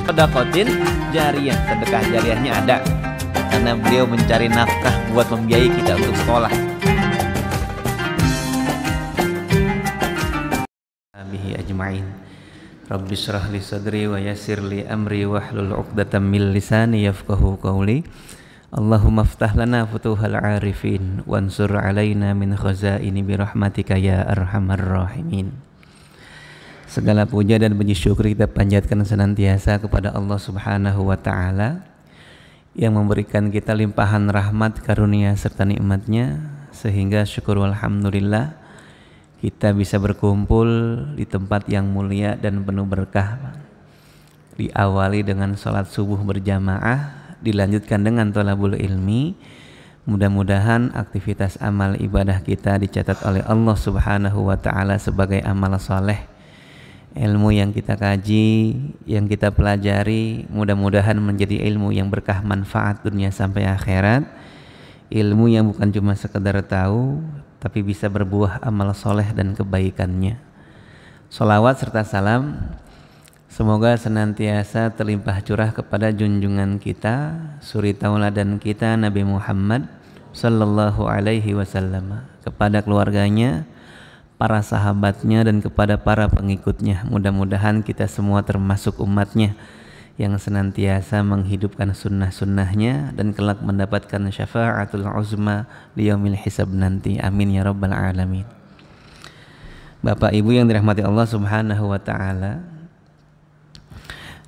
Sedekatin jariyah, sedekah jariyahnya ada karena beliau mencari nafkah buat membiayai kita untuk sekolah. Bihi ajma'in. Rabbi shrah li sadri wa yassir li amri wahlul 'uqdatam min lisani yafqahu qawli. Allahumma aftah lana futuhal arifin wansur alaina min khazaini birahmatika ya arhamar rahimin. Segala puja dan puji syukur kita panjatkan senantiasa kepada Allah Subhanahu wa ta'ala yang memberikan kita limpahan rahmat, karunia serta nikmatnya, sehingga syukur alhamdulillah kita bisa berkumpul di tempat yang mulia dan penuh berkah. Diawali dengan sholat subuh berjamaah, dilanjutkan dengan thalabul ilmi. Mudah-mudahan aktivitas amal ibadah kita dicatat oleh Allah Subhanahu wa ta'ala sebagai amal soleh. Ilmu yang kita kaji, yang kita pelajari, mudah-mudahan menjadi ilmu yang berkah manfaat dunia sampai akhirat. Ilmu yang bukan cuma sekedar tahu, tapi bisa berbuah amal soleh dan kebaikannya. Sholawat serta salam semoga senantiasa terlimpah curah kepada junjungan kita, suri tauladan kita Nabi Muhammad sallallahu alaihi wasallam, kepada keluarganya, para sahabatnya, dan kepada para pengikutnya. Mudah-mudahan kita semua termasuk umatnya yang senantiasa menghidupkan sunnah-sunnahnya dan kelak mendapatkan syafa'atul uzma di yaumil hisab nanti. Amin ya rabbal alamin. Bapak Ibu yang dirahmati Allah Subhanahu wa ta'ala,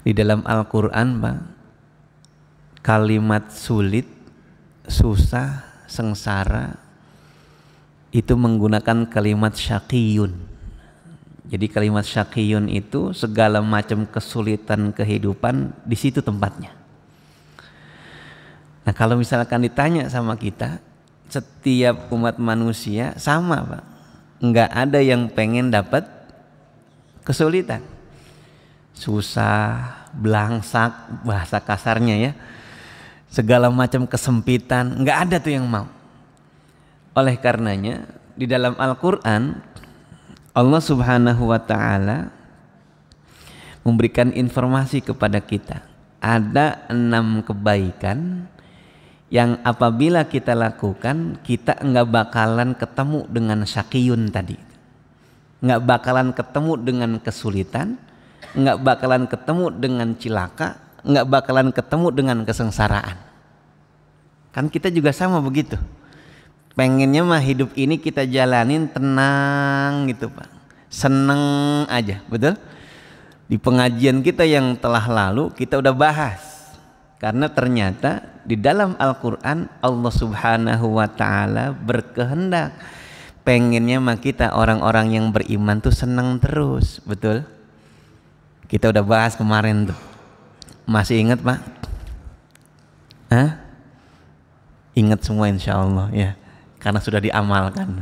di dalam Al-Quran Pak, kalimat sulit, susah, sengsara itu menggunakan kalimat syaqiyun. Jadi kalimat syaqiyun itu segala macam kesulitan kehidupan di situ tempatnya. Nah, kalau misalkan ditanya sama kita, setiap umat manusia sama Pak, nggak ada yang pengen dapat kesulitan, susah, belangsak, bahasa kasarnya ya, segala macam kesempitan, nggak ada tuh yang mau. Oleh karenanya di dalam Al-Quran Allah Subhanahu wa ta'ala memberikan informasi kepada kita. Ada 6 kebaikan yang apabila kita lakukan, kita enggak bakalan ketemu dengan syaqiyun tadi, enggak bakalan ketemu dengan kesulitan, enggak bakalan ketemu dengan cilaka, enggak bakalan ketemu dengan kesengsaraan. Kan kita juga sama begitu. Pengennya mah hidup ini kita jalanin tenang gitu Pak, seneng aja, betul? Di pengajian kita yang telah lalu kita udah bahas, karena ternyata di dalam Al-Quran Allah Subhanahu wa ta'ala berkehendak pengennya mah kita orang-orang yang beriman tuh seneng terus, betul? Kita udah bahas kemarin tuh, masih ingat Pak? Hah? Ingat semua insya Allah ya, karena sudah diamalkan.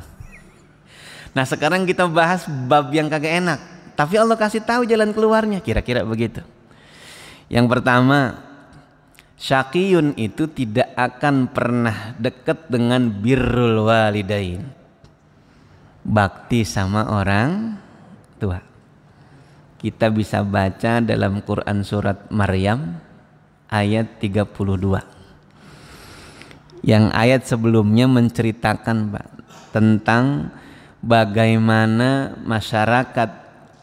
Nah, sekarang kita bahas bab yang kagak enak, tapi Allah kasih tahu jalan keluarnya, kira-kira begitu. Yang pertama, syaqiyun itu tidak akan pernah dekat dengan birrul walidain, bakti sama orang tua. Kita bisa baca dalam Quran surat Maryam ayat 32. Yang ayat sebelumnya menceritakan Pak, tentang bagaimana masyarakat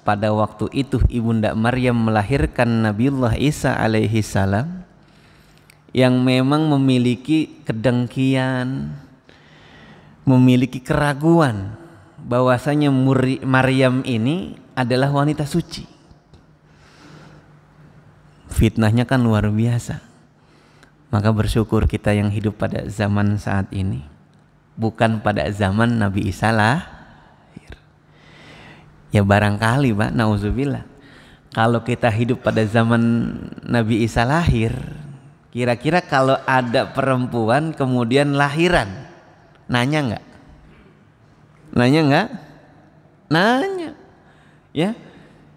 pada waktu itu Ibunda Maryam melahirkan Nabiullah Isa alaihi salam, yang memang memiliki kedengkian, memiliki keraguan bahwasanya Maryam ini adalah wanita suci. Fitnahnya kan luar biasa. Maka bersyukur kita yang hidup pada zaman saat ini, bukan pada zaman Nabi Isa lahir. Ya barangkali Pak, nauzubillah, kalau kita hidup pada zaman Nabi Isa lahir, kira-kira kalau ada perempuan kemudian lahiran, nanya nggak? Nanya nggak? Nanya. Ya,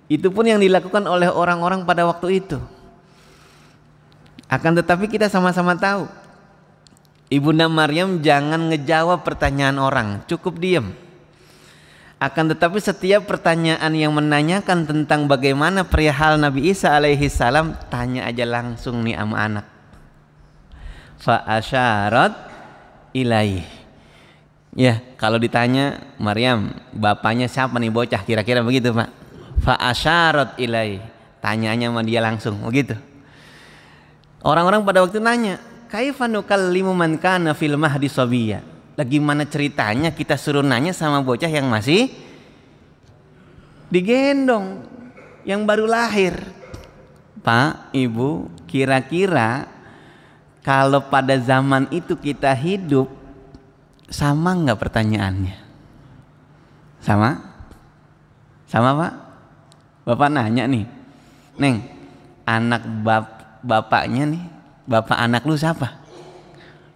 itu pun yang dilakukan oleh orang-orang pada waktu itu. Akan tetapi kita sama-sama tahu, Ibunda Maryam jangan ngejawab pertanyaan orang, cukup diam. Akan tetapi setiap pertanyaan yang menanyakan tentang bagaimana perihal Nabi Isa alaihi salam, tanya aja langsung nih sama anak. Fa asyarat ilaih. Ya, kalau ditanya Maryam, bapaknya siapa nih bocah, kira-kira begitu Pak. Fa asyarat ilaih. Tanyanya sama dia langsung, begitu. Orang-orang pada waktu nanya, kaifa nukallimu man kana fil mahdi sabiyya? Gimana ceritanya kita suruh nanya sama bocah yang masih digendong, yang baru lahir. Pak, Ibu, kira-kira kalau pada zaman itu kita hidup, sama nggak pertanyaannya? Sama? Sama Pak? Bapak nanya nih, Neng, anak bapaknya nih, bapak anak lu siapa?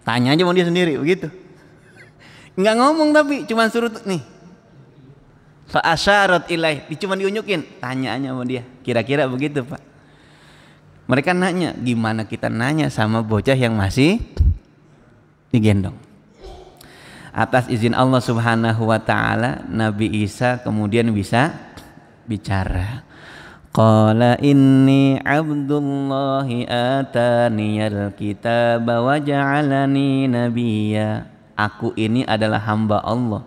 Tanya aja mau dia sendiri, begitu. Nggak ngomong tapi cuma suruh nih fa asyarat ilaih, cuma diunjukin, tanyaannya sama dia, kira-kira begitu Pak. Mereka nanya, gimana kita nanya sama bocah yang masih digendong. Atas izin Allah subhanahu wa ta'ala, Nabi Isa kemudian bisa bicara. Qala inni abdullahi ataniyal kitaba wa ja'alani nabiyya. Aku ini adalah hamba Allah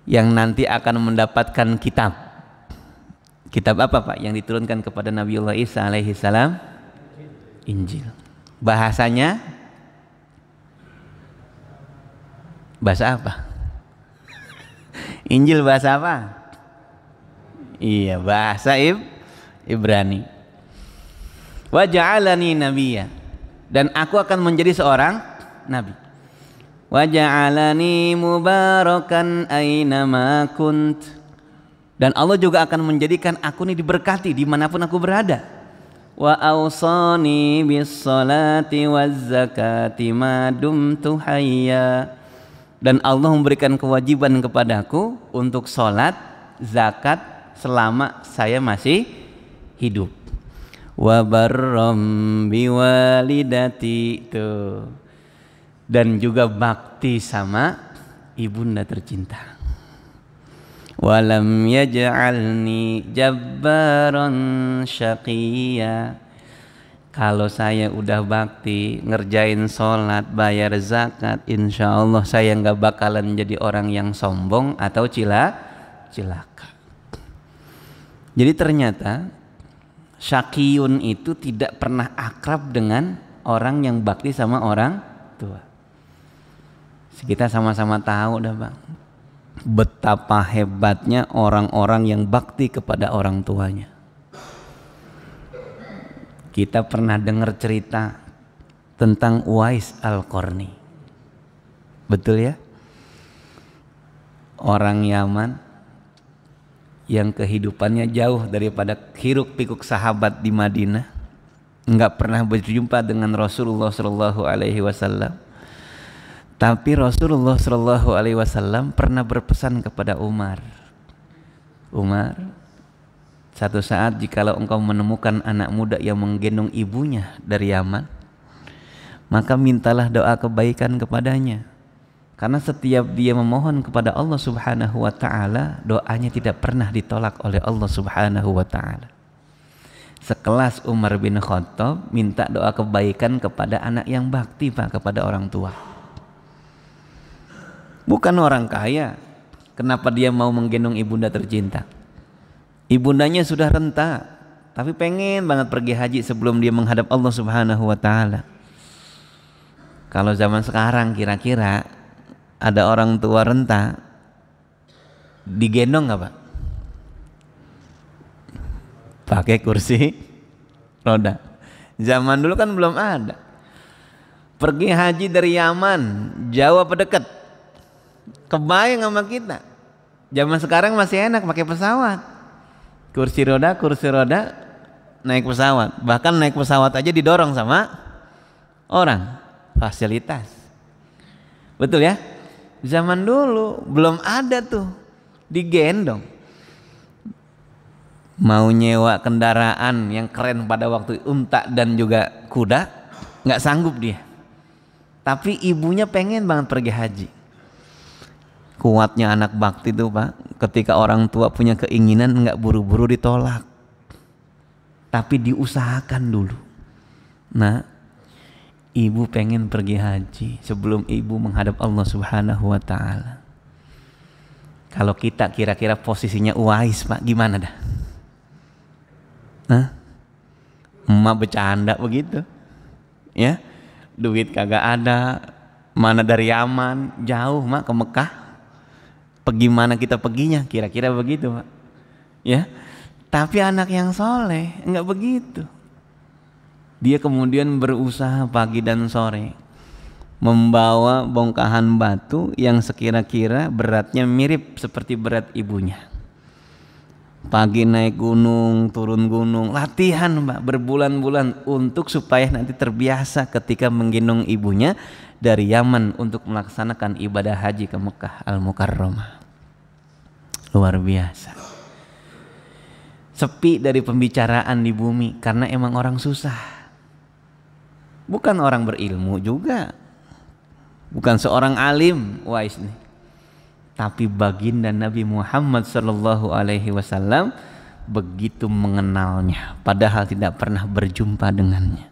yang nanti akan mendapatkan kitab. Kitab apa Pak? Yang diturunkan kepada Nabiullah Isa alaihi salam? Injil. Bahasanya bahasa apa? Injil bahasa apa? Iya, bahasa Ibrani. Wa ja'alani nabiyya. Dan aku akan menjadi seorang nabi. Wa ja'alani mubarakan aynama kunt. Dan Allah juga akan menjadikan aku ini diberkati dimanapun aku berada. Wa awsani bis salati waz zakati ma dumtu hayya. Dan Allah memberikan kewajiban kepadaku untuk sholat, zakat selama saya masih hidup. Wa barram biwalidati, tuh. Dan juga bakti sama ibunda tercinta. Walam yaj'alni jabbaran syaqiyya. Kalau saya udah bakti, ngerjain sholat, bayar zakat, insya Allah saya nggak bakalan jadi orang yang sombong atau cilaka. Jadi ternyata syaqiyun itu tidak pernah akrab dengan orang yang bakti sama orang tua. Kita sama-sama tahu dah Bang, betapa hebatnya orang-orang yang bakti kepada orang tuanya. Kita pernah dengar cerita tentang Uwais Al-Qarni. Betul ya? Orang Yaman yang kehidupannya jauh daripada hiruk pikuk sahabat di Madinah, enggak pernah berjumpa dengan Rasulullah sallallahu alaihi wasallam. Tapi Rasulullah sallallahu alaihi wasallam pernah berpesan kepada Umar, satu saat jikalau engkau menemukan anak muda yang menggendong ibunya dari Yaman, maka mintalah doa kebaikan kepadanya. Karena setiap dia memohon kepada Allah subhanahu wa ta'ala, doanya tidak pernah ditolak oleh Allah subhanahu wa ta'ala. Sekelas Umar bin Khattab minta doa kebaikan kepada anak yang bakti Pak, kepada orang tua. Bukan orang kaya. Kenapa dia mau menggendong ibunda tercinta? Ibundanya sudah renta, tapi pengen banget pergi haji sebelum dia menghadap Allah subhanahu wa ta'ala. Kalau zaman sekarang kira-kira ada orang tua renta digendong nggak Pak? Pakai kursi roda. Zaman dulu kan belum ada. Pergi haji dari Yaman, jauh apa dekat? Kebayang sama kita. Zaman sekarang masih enak pakai pesawat. Kursi roda, naik pesawat. Bahkan naik pesawat aja didorong sama orang. Fasilitas. Betul ya? Zaman dulu belum ada tuh digendong. Mau nyewa kendaraan yang keren pada waktu unta dan juga kuda, nggak sanggup dia. Tapi ibunya pengen banget pergi haji. Kuatnya anak bakti itu Pak, ketika orang tua punya keinginan nggak buru-buru ditolak, tapi diusahakan dulu. Nah, ibu pengen pergi haji sebelum ibu menghadap Allah Subhanahu wa Ta'ala. Kalau kita kira-kira posisinya Uwais Pak, gimana dah? Hah? Emak bercanda begitu, ya? Duit kagak ada, mana dari Yaman jauh Mak ke Mekah. Pergi mana kita perginya, kira-kira begitu Pak, ya. Tapi anak yang soleh nggak begitu. Dia kemudian berusaha pagi dan sore membawa bongkahan batu yang sekira-kira beratnya mirip seperti berat ibunya. Pagi naik gunung, turun gunung, latihan Mbak berbulan-bulan untuk supaya nanti terbiasa ketika menggendong ibunya dari Yaman untuk melaksanakan ibadah haji ke Mekah Al-Mukarramah. Luar biasa. Sepi dari pembicaraan di bumi karena emang orang susah. Bukan orang berilmu juga. Bukan seorang alim Uwais nih. Tapi baginda Nabi Muhammad sallallahu alaihi wasallam begitu mengenalnya padahal tidak pernah berjumpa dengannya.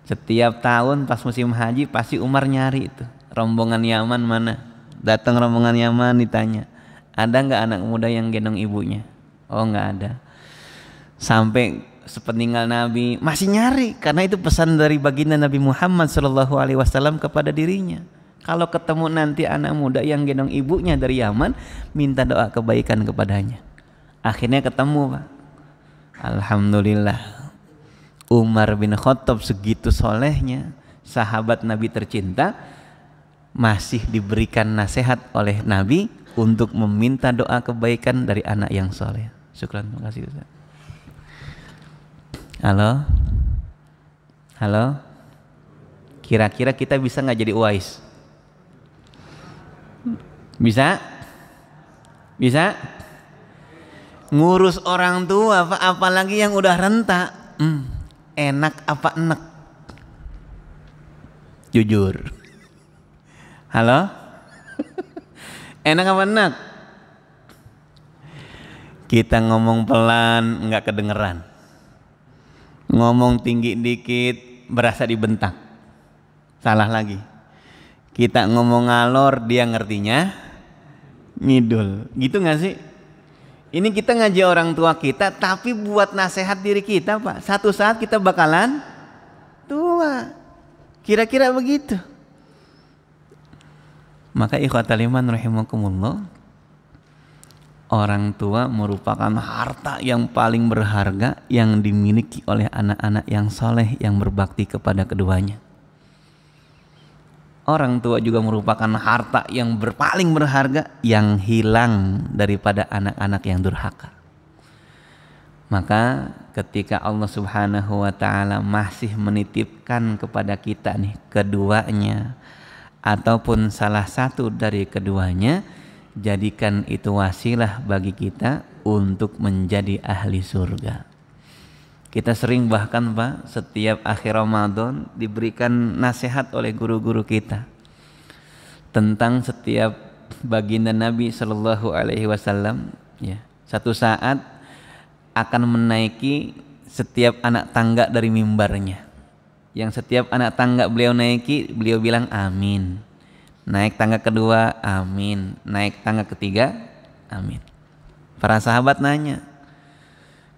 Setiap tahun pas musim haji pasti Umar nyari itu rombongan Yaman mana. Datang rombongan Yaman ditanya, ada nggak anak muda yang gendong ibunya? Oh nggak ada. Sampai sepeninggal Nabi masih nyari karena itu pesan dari baginda Nabi Muhammad sallallahu alaihi wasallam kepada dirinya. Kalau ketemu nanti anak muda yang gendong ibunya dari Yaman, minta doa kebaikan kepadanya. Akhirnya ketemu Pak. Alhamdulillah. Umar bin Khattab segitu solehnya, sahabat Nabi tercinta, masih diberikan nasihat oleh Nabi untuk meminta doa kebaikan dari anak yang soleh. Syukran, terima kasih Ustaz. Halo? Halo? Kira-kira kita bisa nggak jadi Uwais? Bisa? Bisa? Ngurus orang tua Pak, apalagi yang udah renta. Enak apa enak? Jujur. Halo? Enak apa enak? Kita ngomong pelan nggak kedengeran. Ngomong tinggi dikit berasa dibentak. Salah lagi. Kita ngomong ngalor dia ngertinya ngidul, gitu nggak sih? Ini kita ngaji orang tua kita, tapi buat nasihat diri kita Pak. Satu saat kita bakalan tua, kira-kira begitu. Maka ikhwatal iman rahimakumullah, orang tua merupakan harta yang paling berharga yang dimiliki oleh anak-anak yang soleh yang berbakti kepada keduanya. Orang tua juga merupakan harta yang paling berharga yang hilang daripada anak-anak yang durhaka. Maka ketika Allah Subhanahu wa Ta'ala masih menitipkan kepada kita nih keduanya ataupun salah satu dari keduanya, jadikan itu wasilah bagi kita untuk menjadi ahli surga. Kita sering bahkan Pak, setiap akhir Ramadan diberikan nasihat oleh guru-guru kita tentang setiap baginda Nabi Shallallahu Alaihi Wasallam. Ya, satu saat akan menaiki setiap anak tangga dari mimbarnya. Yang setiap anak tangga beliau naiki, beliau bilang amin. Naik tangga kedua, amin. Naik tangga ketiga, amin. Para sahabat nanya,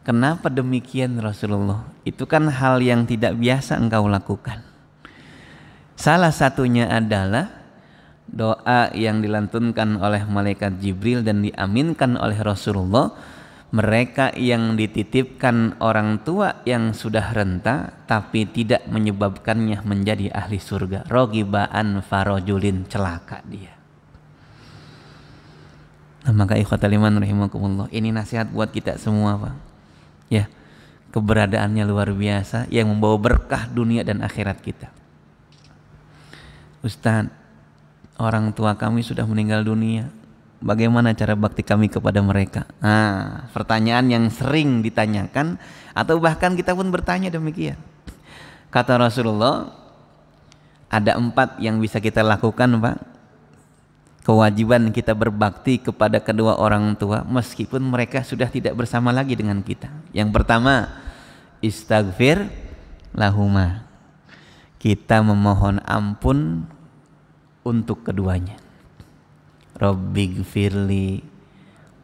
kenapa demikian Rasulullah? Itu kan hal yang tidak biasa engkau lakukan. Salah satunya adalah doa yang dilantunkan oleh malaikat Jibril dan diaminkan oleh Rasulullah. Mereka yang dititipkan orang tua yang sudah renta tapi tidak menyebabkannya menjadi ahli surga. Rogibaan farojulin, celaka dia. Nah, maka ikhwatal iman rahimakumullah, ini nasihat buat kita semua Pak. Ya, keberadaannya luar biasa yang membawa berkah dunia dan akhirat kita. Ustaz, orang tua kami sudah meninggal dunia. Bagaimana cara bakti kami kepada mereka? Nah, pertanyaan yang sering ditanyakan atau bahkan kita pun bertanya demikian. Kata Rasulullah, ada 4 yang bisa kita lakukan Pak. kewajiban kita berbakti kepada kedua orang tua meskipun mereka sudah tidak bersama lagi dengan kita. Yang pertama, istaghfir lahuma. Kita memohon ampun untuk keduanya. Rabbighfirli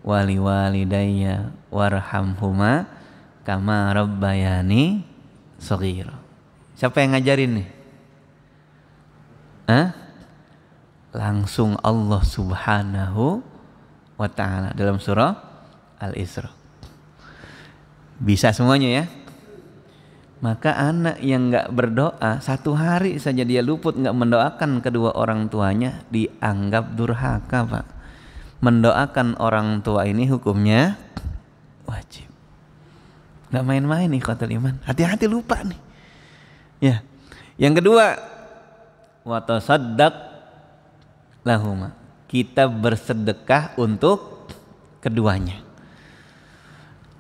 wali walidayya warhamhuma kama rabbayani shaghira. Siapa yang ngajarin nih? Langsung Allah Subhanahu wa ta'ala dalam surah Al-Isra. Bisa semuanya ya. Maka anak yang gak berdoa, satu hari saja dia luput gak mendoakan kedua orang tuanya, dianggap durhaka, Pak. Mendoakan orang tua ini hukumnya wajib. Gak main-main nih ikhwatul iman. Hati-hati lupa nih. Ya. Yang kedua, wa tasaddaq lahuma. Kita bersedekah untuk keduanya.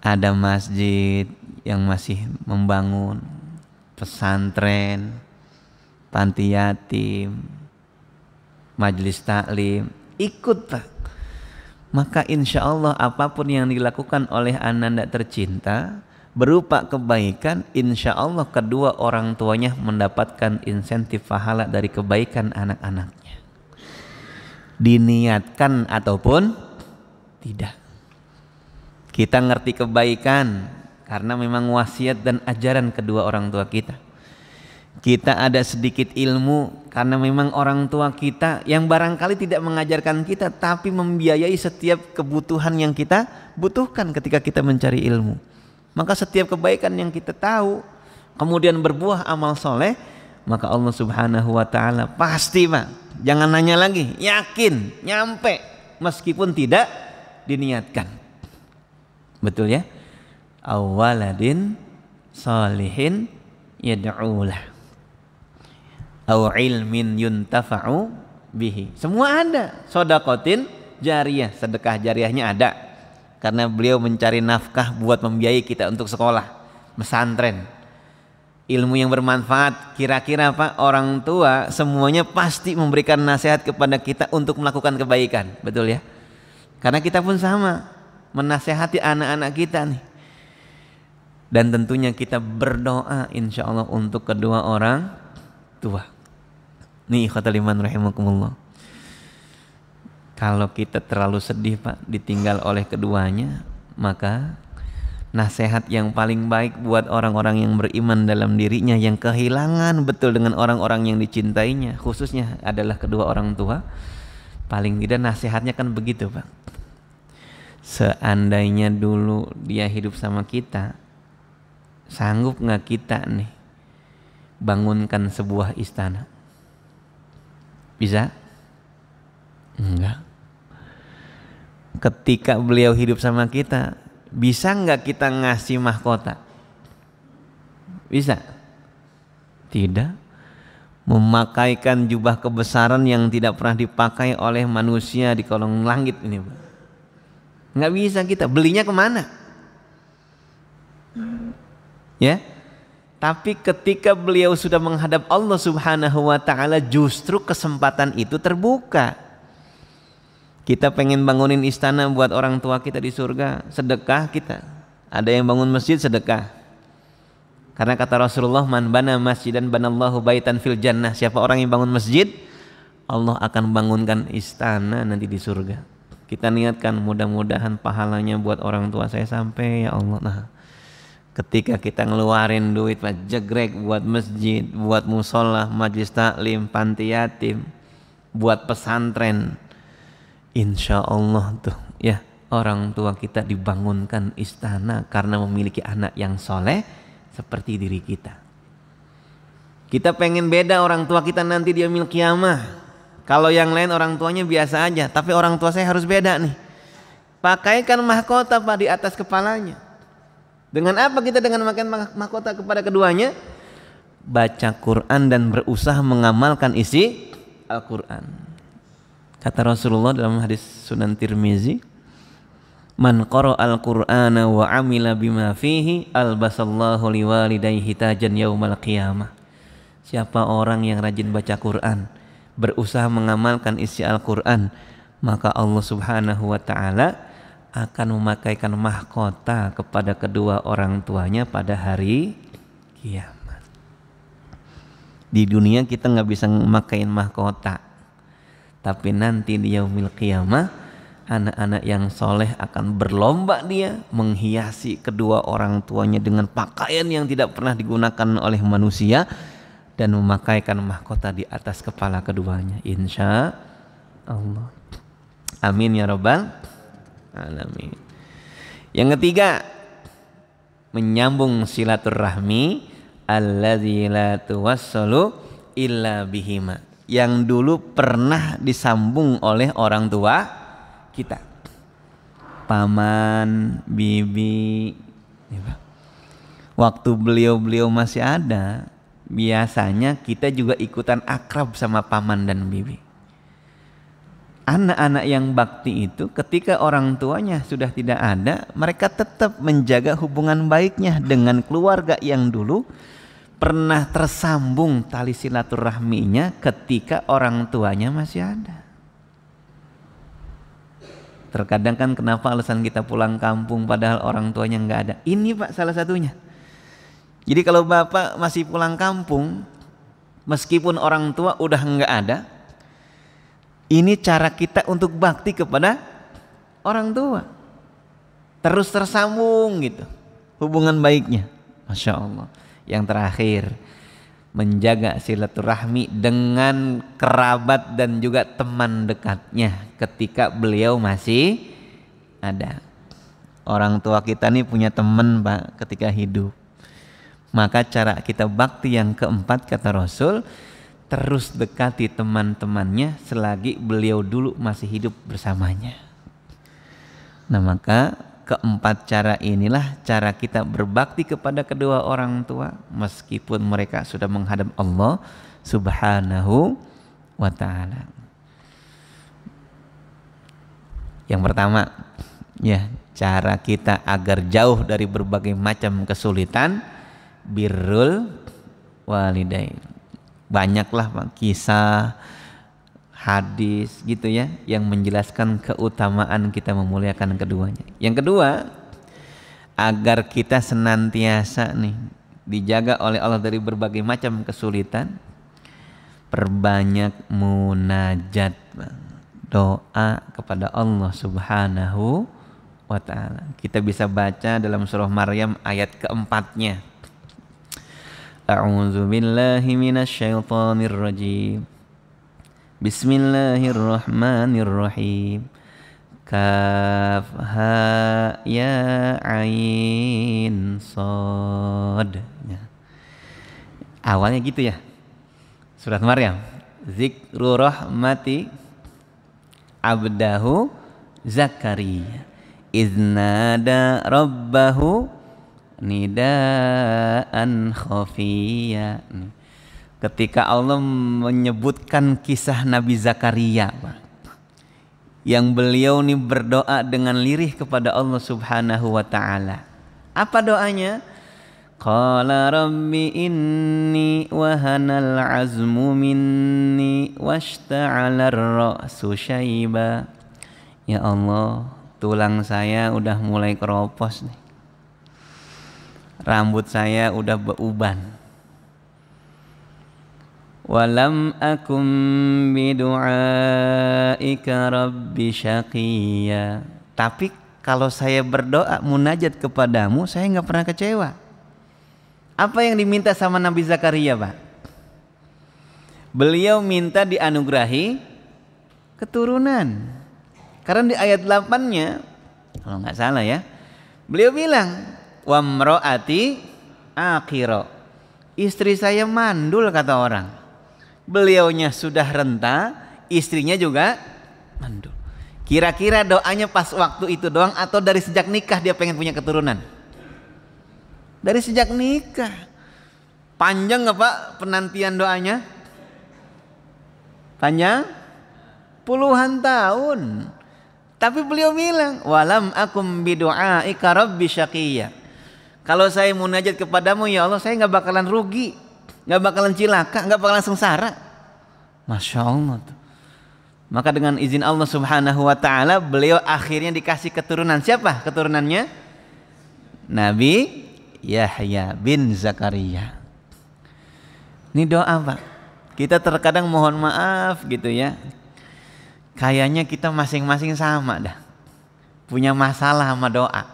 Ada masjid yang masih membangun, pesantren, panti yatim, majelis taklim, ikut Pak. Maka insya Allah apapun yang dilakukan oleh ananda tercinta berupa kebaikan, insya Allah kedua orang tuanya mendapatkan insentif pahala dari kebaikan anak-anaknya. Diniatkan ataupun tidak. Kita ngerti kebaikan karena memang wasiat dan ajaran kedua orang tua kita. Kita ada sedikit ilmu karena memang orang tua kita yang barangkali tidak mengajarkan kita tapi membiayai setiap kebutuhan yang kita butuhkan ketika kita mencari ilmu. Maka setiap kebaikan yang kita tahu kemudian berbuah amal soleh, maka Allah Subhanahu wa ta'ala pasti Pak, jangan nanya lagi, yakin nyampe meskipun tidak diniatkan. Betul ya? Awaladin salihin yad'ulah aw ilmin yuntafa'u bihi. Semua ada. Sodakotin jariyah, sedekah jariyahnya ada. Karena beliau mencari nafkah buat membiayai kita untuk sekolah, pesantren. Ilmu yang bermanfaat. Kira-kira Pak, orang tua semuanya pasti memberikan nasihat kepada kita untuk melakukan kebaikan. Betul ya? Karena kita pun sama, menasehati anak-anak kita nih. Dan tentunya kita berdoa insya Allah untuk kedua orang tua. Nih ikhwatul iman rahimakumullah. Kalau kita terlalu sedih Pak ditinggal oleh keduanya, maka nasihat yang paling baik buat orang-orang yang beriman dalam dirinya yang kehilangan betul dengan orang-orang yang dicintainya, khususnya adalah kedua orang tua. Paling tidak nasihatnya kan begitu Pak. Seandainya dulu dia hidup sama kita, sanggup gak kita nih bangunkan sebuah istana? Bisa? Enggak. Ketika beliau hidup sama kita, bisa nggak kita ngasih mahkota? Bisa? Tidak. Memakaikan jubah kebesaran yang tidak pernah dipakai oleh manusia di kolong langit ini, Pak. Nggak bisa kita. Belinya kemana? Ya. Tapi ketika beliau sudah menghadap Allah Subhanahu wa ta'ala, justru kesempatan itu terbuka. Kita pengen bangunin istana buat orang tua kita di surga, sedekah kita. Ada yang bangun masjid, sedekah. Karena kata Rasulullah, man bana masjidan banallahu baitan fil jannah. Siapa orang yang bangun masjid, Allah akan bangunkan istana nanti di surga. Kita niatkan mudah-mudahan pahalanya buat orang tua saya sampai ya Allah. Nah, ketika kita ngeluarin duit Pak, jegrek buat masjid, buat musola, majelis taklim, panti yatim, buat pesantren, insya Allah tuh ya orang tua kita dibangunkan istana karena memiliki anak yang soleh seperti diri kita. Kita pengen beda orang tua kita nanti di yaumil qiyamah. Kalau yang lain orang tuanya biasa aja, tapi orang tua saya harus beda nih. Pakaikan mahkota Pak di atas kepalanya. Dengan apa kita dengan memakai mahkota kepada keduanya? Baca Quran dan berusaha mengamalkan isi Al-Quran. Kata Rasulullah dalam hadis Sunan Tirmizi, man qara'al Qur'ana wa amila bima fihi albasallahu liwalidayhi tajan yaumal qiyamah. Siapa orang yang rajin baca Quran, berusaha mengamalkan isi Al-Quran, maka Allah Subhanahu wa taala akan memakaikan mahkota kepada kedua orang tuanya pada hari kiamat. Di dunia kita nggak bisa memakai mahkota, tapi nanti di yaumil qiyamah anak-anak yang soleh akan berlomba dia menghiasi kedua orang tuanya dengan pakaian yang tidak pernah digunakan oleh manusia dan memakaikan mahkota di atas kepala keduanya, insya Allah. Amin ya rabbal alamin. Yang ketiga, menyambung silaturahmi alladzi la tuwassalu illa bihima, yang dulu pernah disambung oleh orang tua kita, paman, bibi. Waktu beliau-beliau masih ada, biasanya kita juga ikutan akrab sama paman dan bibi. Anak-anak yang bakti itu ketika orang tuanya sudah tidak ada, mereka tetap menjaga hubungan baiknya dengan keluarga yang dulu pernah tersambung tali silaturahminya ketika orang tuanya masih ada. Terkadang kan kenapa alasan kita pulang kampung padahal orang tuanya nggak ada? Ini Pak salah satunya. Jadi kalau bapak masih pulang kampung, meskipun orang tua udah nggak ada, ini cara kita untuk bakti kepada orang tua. Terus tersambung gitu hubungan baiknya. Masya Allah. Yang terakhir, menjaga silaturahmi dengan kerabat dan juga teman dekatnya ketika beliau masih ada. Orang tua kita nih punya teman Pak ketika hidup. Maka cara kita bakti yang keempat kata Rasul, terus dekati teman-temannya selagi beliau dulu masih hidup bersamanya. Nah maka keempat cara inilah cara kita berbakti kepada kedua orang tua meskipun mereka sudah menghadap Allah Subhanahu wa ta'ala. Yang pertama, ya, cara kita agar jauh dari berbagai macam kesulitan, birrul walidain. Banyaklah Pak, kisah, hadis gitu ya yang menjelaskan keutamaan kita memuliakan keduanya. Yang kedua, agar kita senantiasa nih dijaga oleh Allah dari berbagai macam kesulitan, perbanyak munajat, doa kepada Allah Subhanahu wa ta'ala. Kita bisa baca dalam surah Maryam ayat keempatnya. A'udzu billahi minasyaitonir rajim. Bismillahirrahmanirrahim. Kaf ha ya ain sad. Awalnya gitu ya. Surat Maryam. Zikru rahmati abdahu Zakaria iznada rabbahu nidaan khafiyya. Ketika Allah menyebutkan kisah Nabi Zakaria, yang beliau nih berdoa dengan lirih kepada Allah Subhanahu wa ta'ala. Apa doanya? Qala rabbi inni wahanal azmu minni washta'ala ar-ra'su syaiba. Ya Allah, tulang saya udah mulai keropos nih. Rambut saya udah beuban. Walam akum bidu'aika rabbi syaqiyya. Tapi kalau saya berdoa munajat kepadamu, saya nggak pernah kecewa. Apa yang diminta sama Nabi Zakaria Pak? Beliau minta dianugerahi keturunan. Karena di ayat 8-nya, kalau nggak salah ya, beliau bilang, wa mro'ati akhiro. Istri saya mandul kata orang. Beliaunya sudah renta, istrinya juga mandul. Kira-kira doanya pas waktu itu doang atau dari sejak nikah dia pengen punya keturunan? Dari sejak nikah. Panjang nggak Pak penantian doanya? Panjang? Puluhan tahun. Tapi beliau bilang, walam akum bidu'aika rabbi syaqiyya. Kalau saya munajat kepadamu ya Allah, saya nggak bakalan rugi, nggak bakalan cilaka, nggak bakalan sengsara. Masya Allah tuh. Maka dengan izin Allah Subhanahu wa taala beliau akhirnya dikasih keturunan. Siapa keturunannya? Nabi Yahya bin Zakaria. Ini doa Pak. Kita terkadang mohon maaf gitu ya. Kayaknya kita masing-masing sama dah. Punya masalah sama doa.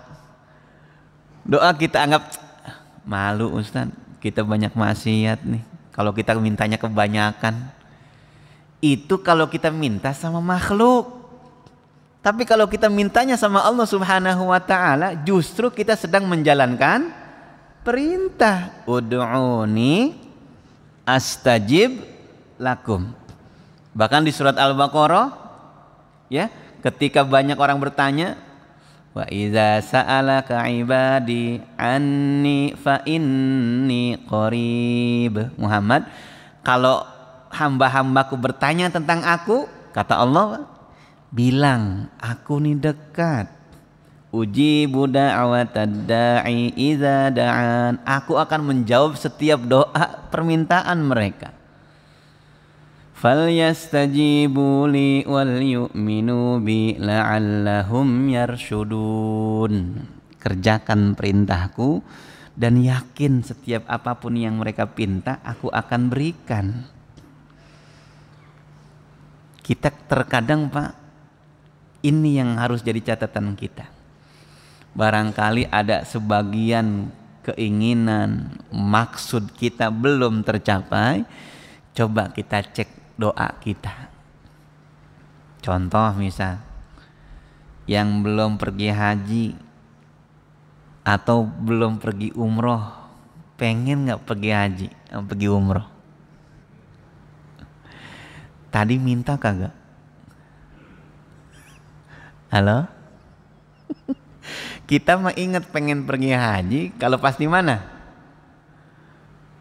Doa kita anggap malu Ustaz. Kita banyak maksiat nih. Kalau kita mintanya kebanyakan. Itu kalau kita minta sama makhluk. Tapi kalau kita mintanya sama Allah Subhanahu wa taala, justru kita sedang menjalankan perintah. Ud'uni astajib lakum. Bahkan di surat Al-Baqarah ya, ketika banyak orang bertanya, wa idza sa'alaka ibadi anni fa inni qarib. Muhammad, kalau hamba-hambaku bertanya tentang aku, kata Allah, bilang aku nih dekat. Ujibu da'watad da'i idza da'an. Aku akan menjawab setiap doa permintaan mereka. Falyastajibu li wal yu'minu bi la'allahum yarshudun. Kerjakan perintahku dan yakin setiap apapun yang mereka pinta aku akan berikan. Kita terkadang Pak, ini yang harus jadi catatan kita. Barangkali ada sebagian keinginan, maksud kita belum tercapai. Coba kita cek doa kita. Contoh misal, yang belum pergi haji atau belum pergi umroh, pengen gak pergi haji, pergi umroh? Tadi minta kagak? Halo? Kita mah inget pengen pergi haji kalau pas di mana?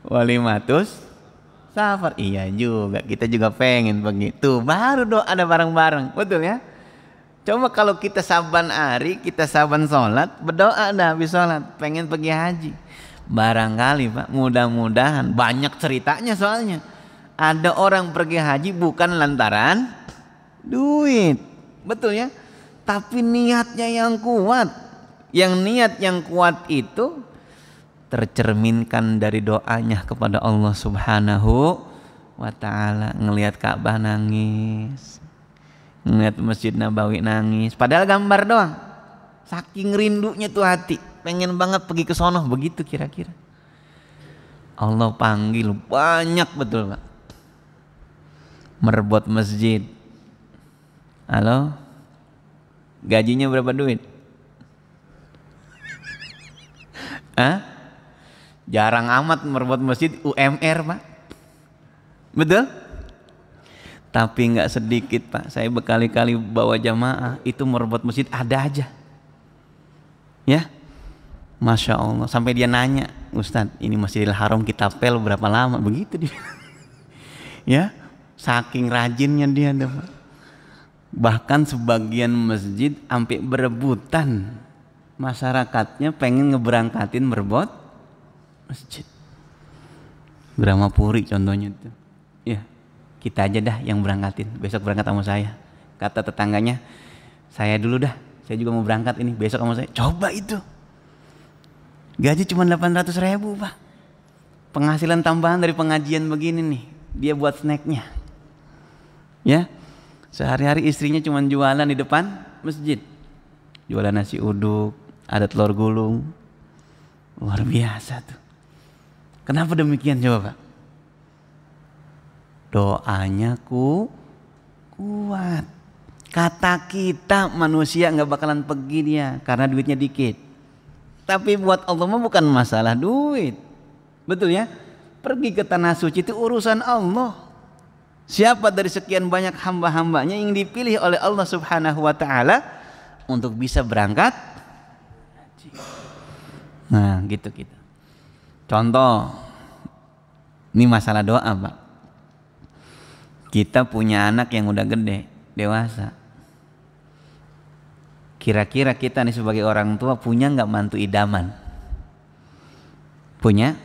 Walimatus safar. Iya juga, kita juga pengen pergi. Tuh baru doa ada bareng-bareng, betul ya? Coba kalau kita saban hari, kita saban sholat, berdoa dah habis sholat, pengen pergi haji. Barangkali Pak, mudah-mudahan banyak ceritanya soalnya. Ada orang pergi haji bukan lantaran duit, betul ya? Tapi niatnya yang kuat. Yang niat yang kuat itu tercerminkan dari doanya kepada Allah Subhanahu wa ta'ala. Ngelihat Ka'bah nangis, ngelihat Masjid Nabawi nangis, padahal gambar doang. Saking rindunya tuh hati, pengen banget pergi ke sono, begitu kira-kira. Allah panggil banyak betul Pak. Merebut masjid. Halo? Gajinya berapa duit? Hah? Jarang amat merebut masjid, UMR Pak. Betul? Tapi nggak sedikit Pak. Saya berkali-kali bawa jamaah, itu merebut masjid ada aja. Ya, Masya Allah. Sampai dia nanya, Ustadz, ini Masjidil Haram kita pel berapa lama? Begitu dia. Ya, saking rajinnya dia Pak. Bahkan sebagian masjid sampai berebutan, masyarakatnya pengen ngeberangkatin merebut masjid. Brahmapuri contohnya itu. Ya, kita aja dah yang berangkatin, besok berangkat sama saya. Kata tetangganya, saya dulu dah, saya juga mau berangkat ini, besok sama saya. Coba itu, gaji cuma 800.000 Pak. Penghasilan tambahan dari pengajian begini nih, dia buat snacknya. Ya, sehari-hari istrinya cuma jualan di depan masjid, jualan nasi uduk, ada telur gulung. Luar biasa tuh. Kenapa demikian coba Pak? Doanya kuat. Kata kita manusia nggak bakalan pergi dia karena duitnya dikit. Tapi buat Allah mah bukan masalah duit, betul ya? Pergi ke tanah suci itu urusan Allah. Siapa dari sekian banyak hamba-hambanya yang dipilih oleh Allah Subhanahu wa ta'ala untuk bisa berangkat haji. Nah gitu kita. Contoh, ini masalah doa Pak. Kita punya anak yang udah gede, dewasa. Kira-kira kita nih sebagai orang tua punya nggak mantu idaman? Punya?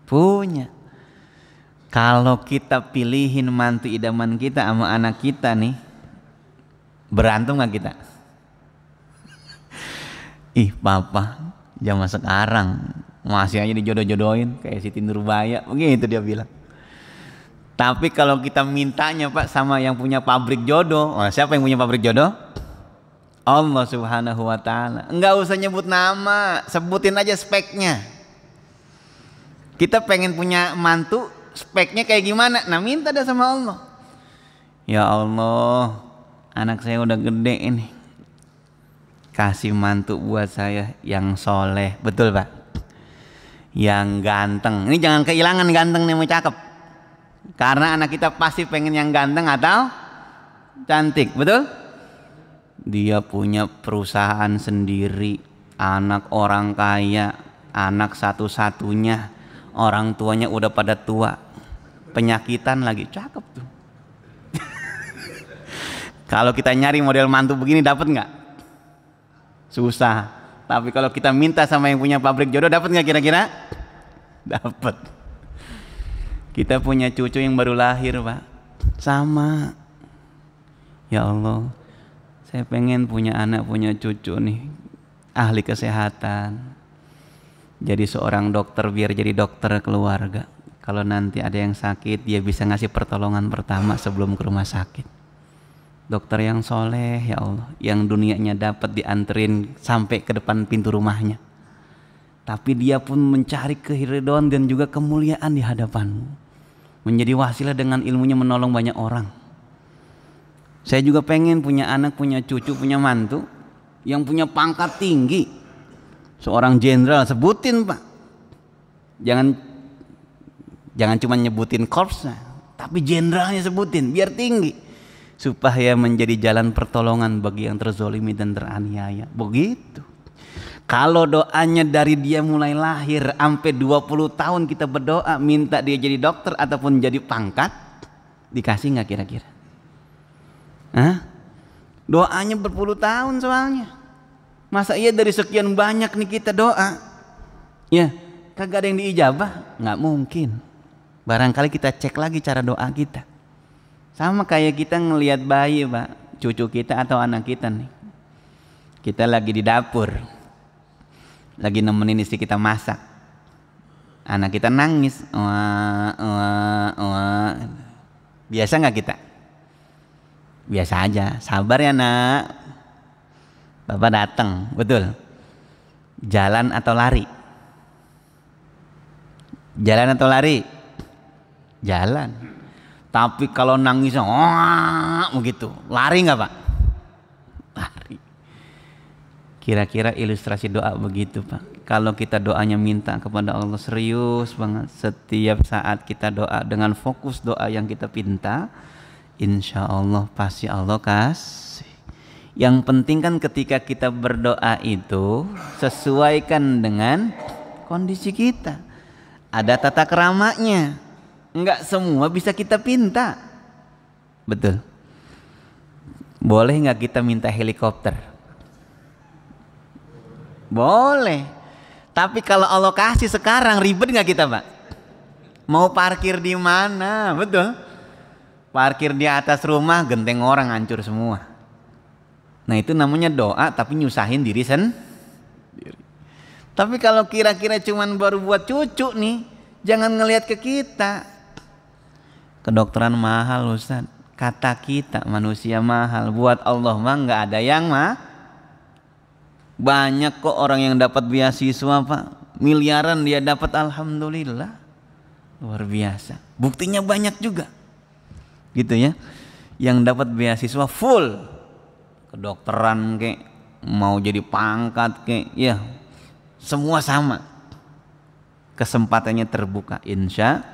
Punya. Kalau kita pilihin mantu idaman kita sama anak kita nih, berantem gak kita? Ih papa zaman sekarang masih aja dijodoh-jodohin kayak Siti Nurbaya, begitu dia bilang. Tapi kalau kita mintanya Pak sama yang punya pabrik jodoh, siapa yang punya pabrik jodoh? Allah Subhanahu wa ta'ala. Enggak usah nyebut nama, sebutin aja speknya. Kita pengen punya mantu, speknya kayak gimana? Nah minta dah sama Allah. Ya Allah, anak saya udah gede ini, kasih mantu buat saya yang soleh, betul Pak? Yang ganteng. Ini jangan kehilangan ganteng nih, mau cakep. Karena anak kita pasti pengen yang ganteng atau cantik, betul? Dia punya perusahaan sendiri, anak orang kaya, anak satu-satunya, orang tuanya udah pada tua, penyakitan lagi, cakep tuh. Kalau kita nyari model mantu begini dapat nggak? Susah. Tapi kalau kita minta sama yang punya pabrik jodoh, dapat nggak kira-kira? Dapat. Kita punya cucu yang baru lahir Pak, sama. Ya Allah, saya pengen punya anak, punya cucu nih, ahli kesehatan, jadi seorang dokter, biar jadi dokter keluarga. Kalau nanti ada yang sakit, dia bisa ngasih pertolongan pertama sebelum ke rumah sakit. Dokter yang soleh ya Allah, yang dunianya dapat dianterin sampai ke depan pintu rumahnya, tapi dia pun mencari keridhaan dan juga kemuliaan di hadapanmu, menjadi wasilah dengan ilmunya menolong banyak orang. Saya juga pengen punya anak, punya cucu, punya mantu yang punya pangkat tinggi, seorang jenderal, sebutin Pak. Jangan cuma nyebutin korpsnya, tapi jenderalnya sebutin biar tinggi, supaya menjadi jalan pertolongan bagi yang terzolimi dan teraniaya. Begitu. Kalau doanya dari dia mulai lahir sampai 20 tahun kita berdoa minta dia jadi dokter ataupun jadi pangkat, dikasih nggak kira-kira? Hah? Doanya berpuluh tahun soalnya. Masa iya dari sekian banyak nih kita doa, ya kagak ada yang diijabah? Nggak mungkin. Barangkali kita cek lagi cara doa kita. Sama kayak kita ngelihat bayi Pak, cucu kita atau anak kita nih, kita lagi di dapur, lagi nemenin istri kita masak, anak kita nangis, wah, wah, wah. Biasa nggak kita? Biasa aja, sabar ya nak, bapak datang, betul. Jalan atau lari? Jalan atau lari? Jalan. Tapi kalau nangisnya wah begitu, lari nggak Pak? Lari. Kira-kira ilustrasi doa begitu Pak. Kalau kita doanya minta kepada Allah serius banget, setiap saat kita doa dengan fokus doa yang kita pinta, insya Allah pasti Allah kasih. Yang penting kan ketika kita berdoa itu sesuaikan dengan kondisi kita. Ada tata keramanya. Enggak semua bisa kita pinta. Betul. Boleh nggak kita minta helikopter? Boleh. Tapi kalau Allah kasih sekarang, ribet nggak kita Pak? Mau parkir di mana? Betul. Parkir di atas rumah, genteng orang hancur semua. Nah itu namanya doa tapi nyusahin diri sendiri. Tapi kalau kira-kira cuman baru buat cucu nih, jangan ngelihat ke kita. Kedokteran mahal Ustaz, kata kita manusia mahal, buat Allah mah nggak ada yang mah. Banyak kok orang yang dapat beasiswa Pak, miliaran dia dapat, alhamdulillah, luar biasa. Buktinya banyak juga, gitu ya, yang dapat beasiswa full, kedokteran kek, mau jadi pangkat kek, ya semua sama, kesempatannya terbuka insya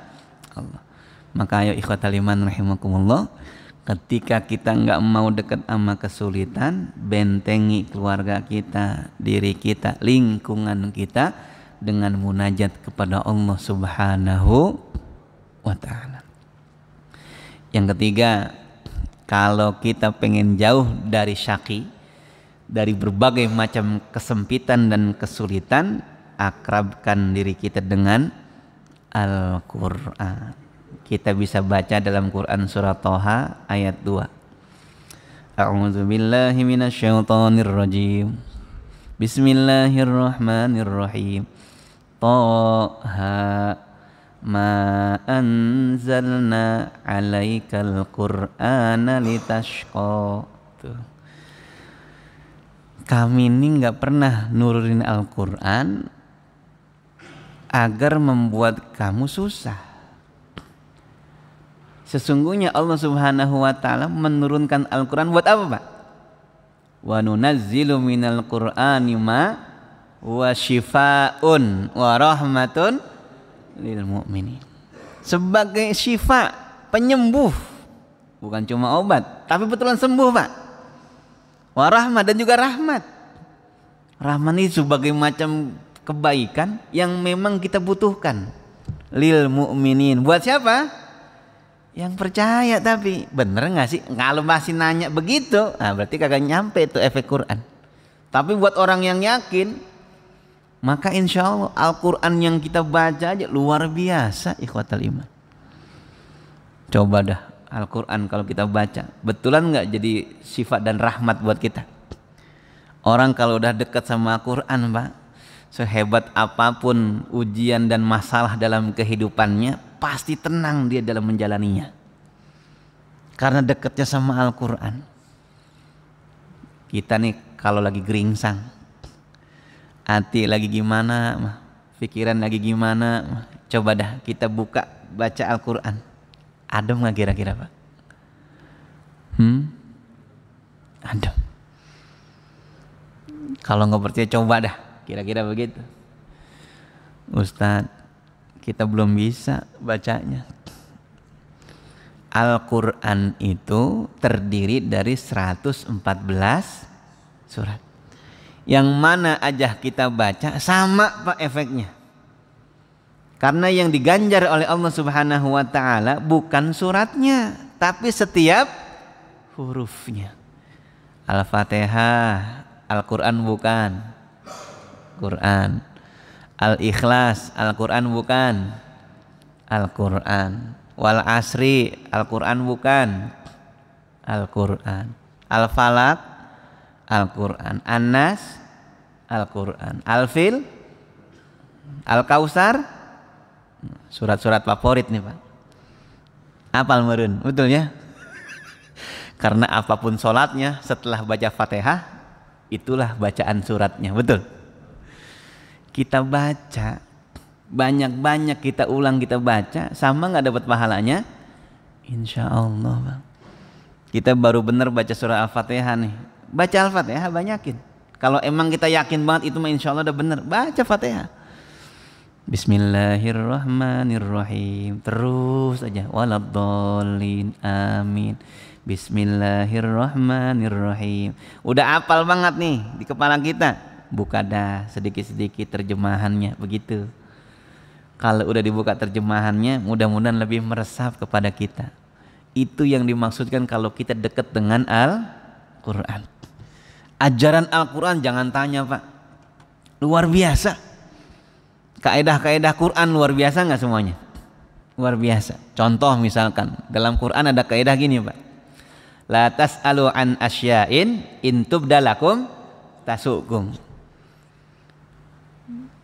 Allah. Maka ayo ikhwatal iman rahimakumullah, ketika kita nggak mau dekat sama kesulitan, bentengi keluarga kita, diri kita, lingkungan kita dengan munajat kepada Allah Subhanahu wa ta'ala. Yang ketiga, kalau kita pengen jauh dari syaki, dari berbagai macam kesempitan dan kesulitan, akrabkan diri kita dengan Al-Quran. Kita bisa baca dalam Quran surat Thaha ayat 2. A'udzu billahi minasyaitonir rajim. Bismillahirrahmanirrahim. Thaha ma anzalna 'alaikal Qur'ana litashqa. Tuh. Kami ini nggak pernah nurunin Al-Quran agar membuat kamu susah. Sesungguhnya Allah Subhanahu wa taala menurunkan Al-Qur'an buat apa, Pak? Wa nunazzilu minal Qur'ani ma wa syifaa'un wa rahmatun lil mu'minin. Sebagai syifa, penyembuh. Bukan cuma obat, tapi betulan sembuh, Pak. Wa rahmat, dan juga rahmat. Rahmat itu sebagai macam kebaikan yang memang kita butuhkan. Lil mu'minin. Buat siapa? Yang percaya. Tapi bener gak sih? Kalau masih nanya begitu, nah berarti kagak nyampe itu efek Quran. Tapi buat orang yang yakin, maka insya Allah Al-Quran yang kita baca aja luar biasa, ikhwatal iman. Coba dah Al-Quran kalau kita baca, betulan gak jadi sifat dan rahmat buat kita? Orang kalau udah dekat sama Al-Quran, Pak, sehebat apapun ujian dan masalah dalam kehidupannya, pasti tenang dia dalam menjalaninya. Karena dekatnya sama Al-Quran. Kita nih kalau lagi geringsang, hati lagi gimana, pikiran lagi gimana, coba dah kita buka baca Al-Quran. Adem gak kira-kira, Pak? Adem. Kalau nggak percaya coba dah, kira-kira begitu. Ustadz, kita belum bisa bacanya. Al-Quran itu terdiri dari 114 surat. Yang mana aja kita baca sama, Pak, efeknya. Karena yang diganjar oleh Allah Subhanahu wa taala bukan suratnya, tapi setiap hurufnya. Al-Fatihah, Al-Quran bukan. Quran. Al-Ikhlas, Al-Quran bukan. Al-Quran. Wal Asri, Al-Quran bukan. Al-Quran. Al-Falaq, Al-Quran. An-Nas, Al-Quran. Al-Fil, Al-Kausar, surat-surat favorit nih, Pak. Apal meren, betul ya? Karena apapun sholatnya setelah baca Fatihah, itulah bacaan suratnya, betul? Kita baca banyak-banyak, kita ulang, kita baca, sama nggak dapat pahalanya? Insya Allah, Bang. Kita baru benar baca surah Al-Fatihah nih. Baca Al-Fatihah banyakin. Kalau emang kita yakin banget itu mah insya Allah udah benar, baca Fatihah. Bismillahirrahmanirrahim. Terus aja. Waladhdallin. Amin. Bismillahirrahmanirrahim. Udah hafal banget nih di kepala kita. Buka dah sedikit-sedikit terjemahannya, begitu. Kalau udah dibuka terjemahannya, mudah-mudahan lebih meresap kepada kita. Itu yang dimaksudkan kalau kita dekat dengan Al-Quran. Ajaran Al-Quran jangan tanya, Pak, luar biasa. Kaedah-kaedah Quran luar biasa nggak semuanya? Luar biasa. Contoh misalkan dalam Quran ada kaedah gini, Pak. La tas'alu an asya'in in tubdalakum tasukum.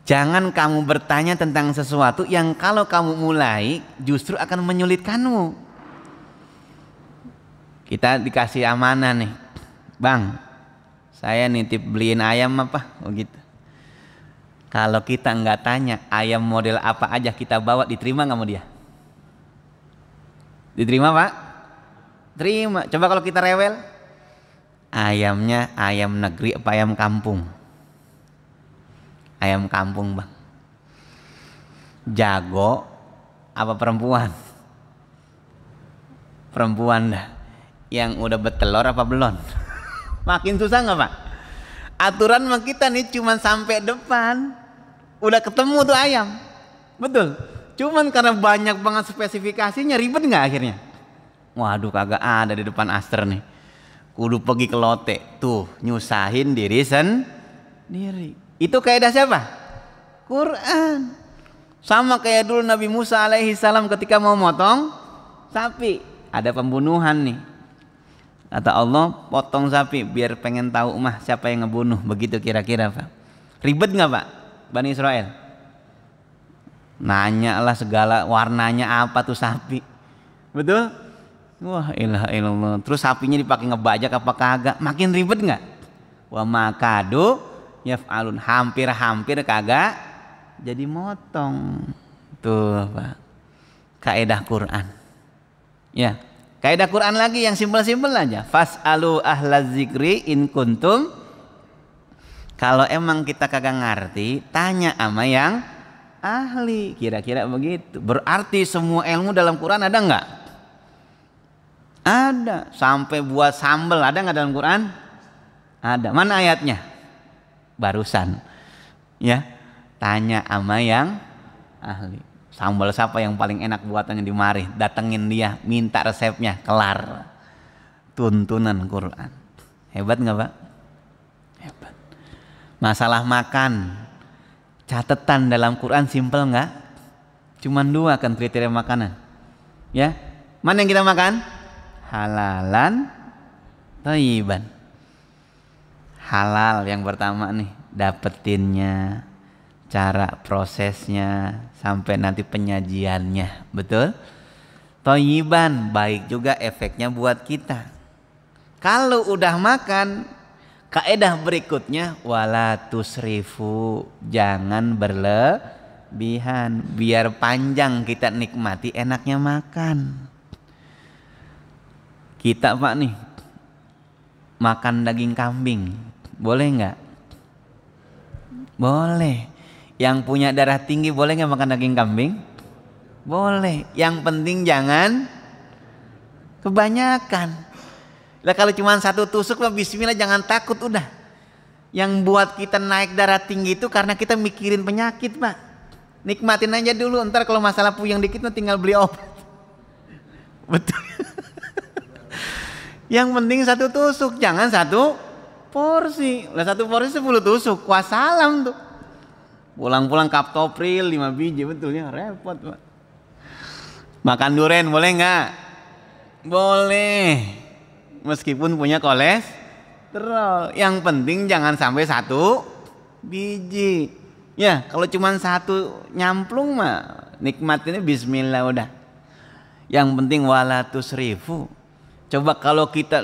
Jangan kamu bertanya tentang sesuatu yang kalau kamu mulai justru akan menyulitkanmu. Kita dikasih amanah nih, Bang, saya nitip beliin ayam apa? Oh gitu. Kalau kita nggak tanya ayam model apa aja kita bawa, diterima nggak mau dia? Diterima, Pak? Terima. Coba kalau kita rewel, ayamnya ayam negeri apa ayam kampung? Ayam kampung, Bang. Jago apa perempuan? Perempuan dah. Yang udah bertelur apa belum? Makin susah nggak, Pak? Aturan mah kita nih cuman sampai depan udah ketemu tuh ayam, betul. Cuman karena banyak banget spesifikasinya, ribet nggak akhirnya? Waduh, kagak ada di depan Aster nih. Kudu pergi ke lote, tuh nyusahin diri sendiri. Itu kaidah siapa? Quran. Sama kayak dulu Nabi Musa alaihi salam ketika mau motong sapi, ada pembunuhan nih. Kata Allah, potong sapi biar pengen tahu siapa yang ngebunuh. Begitu kira-kira Pak. Ribet nggak Pak Bani Israel? Nanya lah segala warnanya apa tuh sapi. Betul? Wah ilaha illallah. Terus sapinya dipakai ngebajak apa kagak? Makin ribet nggak? Wa makadu yaf'alun, hampir-hampir kagak jadi motong. Tuh Pak, kaidah Quran. Ya, kaidah Quran lagi yang simpel-simpel aja. Fas'alu ahlaz zikri in kuntum. Kalau emang kita kagak ngerti, tanya sama yang ahli. Kira-kira begitu. Berarti semua ilmu dalam Quran ada nggak? Ada. Sampai buat sambal ada nggak dalam Quran? Ada. Mana ayatnya? Barusan. Ya, tanya sama yang ahli. Sambal siapa yang paling enak buatannya di mari? Datengin dia, minta resepnya, kelar. Tuntunan Quran. Hebat nggak Pak? Hebat. Masalah makan, catatan dalam Quran simpel nggak? Cuman 2 kan kriteria makanan. Ya, mana yang kita makan? Halalan, thayyiban. Halal yang pertama nih, dapetinnya, cara prosesnya, sampai nanti penyajiannya, betul? Thayyiban, baik juga efeknya buat kita. Kalau udah makan, kaidah berikutnya wala tusrifu, jangan berlebihan, biar panjang kita nikmati enaknya makan. Kita Pak nih makan daging kambing, boleh nggak? Boleh. Yang punya darah tinggi boleh nggak makan daging kambing? Boleh. Yang penting jangan kebanyakan. Lah kalau cuma 1 tusuk lah bismillah, jangan takut udah. Yang buat kita naik darah tinggi itu karena kita mikirin penyakit Pak. Nikmatin aja dulu, ntar kalau masalah puyeng dikit mah tinggal beli obat. Betul. Yang penting 1 tusuk, jangan 1 porsi. Lah 1 porsi 10 tusuk, wassalam tuh. Pulang-pulang kaptopril 5 biji, betul ya, repot Pak. Makan durian boleh nggak? Boleh. Meskipun punya kolesterol, yang penting jangan sampai 1 biji. Ya, kalau cuma 1 nyamplung mah nikmatinnya bismillah udah. Yang penting wala tusrifu. Coba kalau kita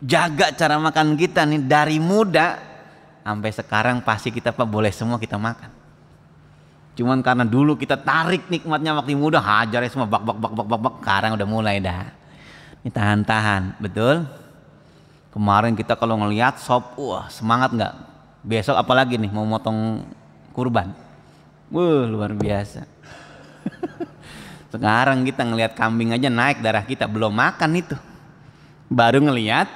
jaga cara makan kita nih dari muda sampai sekarang, pasti kita Pak boleh semua kita makan. Cuman karena dulu kita tarik nikmatnya waktu muda, hajarnya semua bak. Sekarang udah mulai dah. Ini tahan-tahan, betul? Kemarin kita kalau ngelihat sop, wah semangat nggak? Besok apalagi nih mau motong kurban, luar biasa. Sekarang kita ngelihat kambing aja naik darah kita, belum makan itu, baru ngelihat.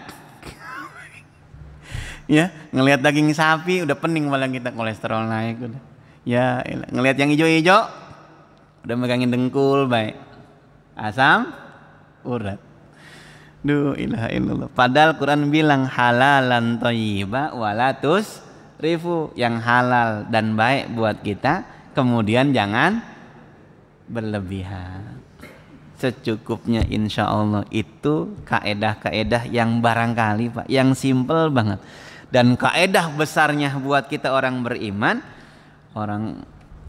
Ya, ngelihat daging sapi udah pening malah kita, kolesterol naik udah. Ya, ngelihat yang hijau-hijau udah megangin dengkul baik, asam urat. Duh ilaha illallah. Padahal Quran bilang halalan thayyiba wala tusrifu, yang halal dan baik buat kita, kemudian jangan berlebihan. Secukupnya insya Allah. Itu kaedah-kaedah yang barangkali Pak, yang simpel banget. Dan kaedah besarnya buat kita orang beriman, orang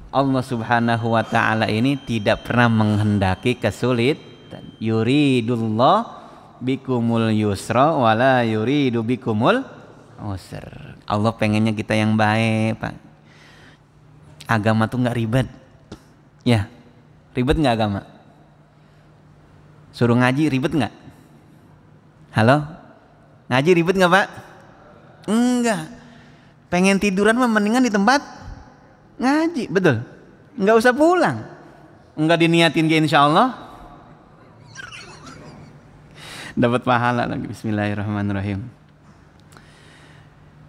Allah subhanahu wa ta'ala ini tidak pernah menghendaki kesulitan. Yuridullah bikumul yusra wala yuridu bikumul usr. Allah pengennya kita yang baik Pak. Agama tuh gak ribet. Ya, ribet gak agama? Suruh ngaji ribet gak? Halo? Ngaji ribet gak Pak? Enggak. Pengen tiduran mah mendingan di tempat ngaji, betul? Enggak usah pulang. Enggak diniatin ke insya Allah dapat pahala lagi. Bismillahirrahmanirrahim.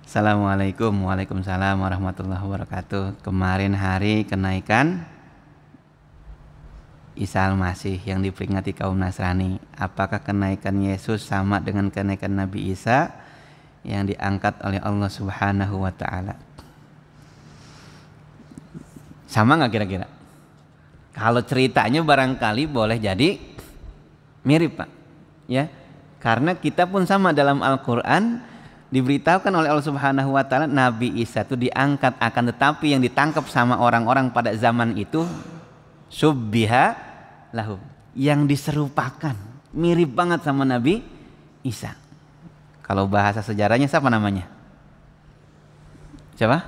Assalamualaikum. Waalaikumsalam warahmatullahi wabarakatuh. Kemarin hari kenaikan Isa al-Masih yang diperingati kaum Nasrani. Apakah kenaikan Yesus sama dengan kenaikan Nabi Isa yang diangkat oleh Allah Subhanahu wa ta'ala? Sama nggak kira-kira? Kalau ceritanya barangkali boleh jadi mirip Pak, ya. Karena kita pun sama dalam Al-Quran diberitahukan oleh Allah Subhanahu Wa Taala Nabi Isa itu diangkat, akan tetapi yang ditangkap sama orang-orang pada zaman itu subbiha lahum, yang diserupakan mirip banget sama Nabi Isa. Kalau bahasa sejarahnya siapa namanya? Siapa?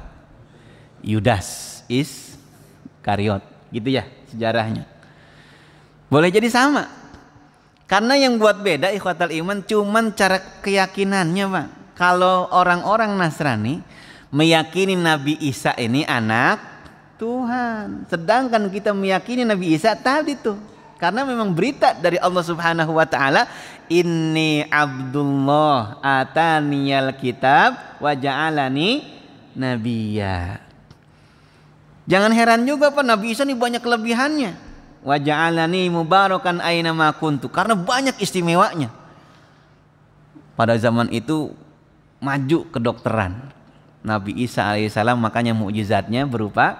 Yudas Iskariot, gitu ya sejarahnya. Boleh jadi sama. Karena yang buat beda ikhwatal iman cuman cara keyakinannya Pak. Kalau orang-orang Nasrani meyakini Nabi Isa ini anak Tuhan, sedangkan kita meyakini Nabi Isa tadi tuh karena memang berita dari Allah Subhanahu Wa Taala, inni Abdullah ataniyal kitab wa ja'alani nabiyya. Jangan heran juga Pak, Nabi Isa ini banyak kelebihannya. Wa ja'alani mubarakan aina ma kuntu, karena banyak istimewanya. Pada zaman itu maju kedokteran Nabi Isa alaihissalam, makanya mukjizatnya berupa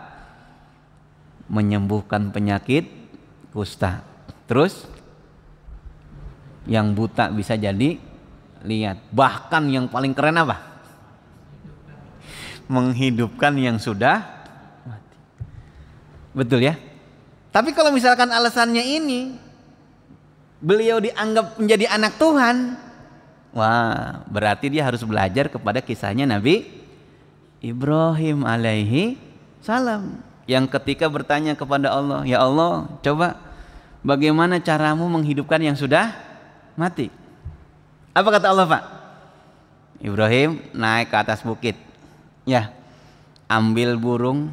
menyembuhkan penyakit kusta. Terus yang buta bisa jadi lihat. Bahkan yang paling keren apa? Menghidupkan yang sudah mati. Betul ya? Tapi kalau misalkan alasannya ini beliau dianggap menjadi anak Tuhan, wah berarti dia harus belajar kepada kisahnya Nabi Ibrahim alaihi salam, yang ketika bertanya kepada Allah, ya Allah coba bagaimana caramu menghidupkan yang sudah mati? Apa kata Allah Pak? Ibrahim naik ke atas bukit, ya ambil burung,